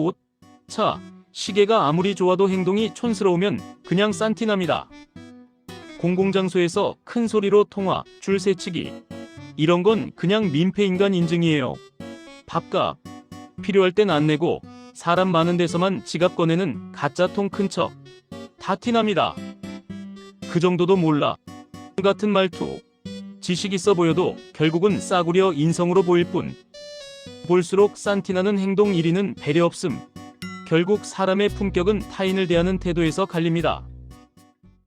옷, 차, 시계가 아무리 좋아도 행동이 촌스러우면 그냥 싼티납니다. 공공장소에서 큰 소리로 통화, 줄 세치기. 이런 건 그냥 민폐인간 인증이에요. 밥값. 필요할 땐 안 내고 사람 많은 데서만 지갑 꺼내는 가짜통 큰 척. 다 티납니다. 그 정도도 몰라. 같은 말투. 지식 있어 보여도 결국은 싸구려 인성으로 보일 뿐. 볼수록 싼티나는 행동 1위는 배려 없음. 결국 사람의 품격은 타인을 대하는 태도에서 갈립니다.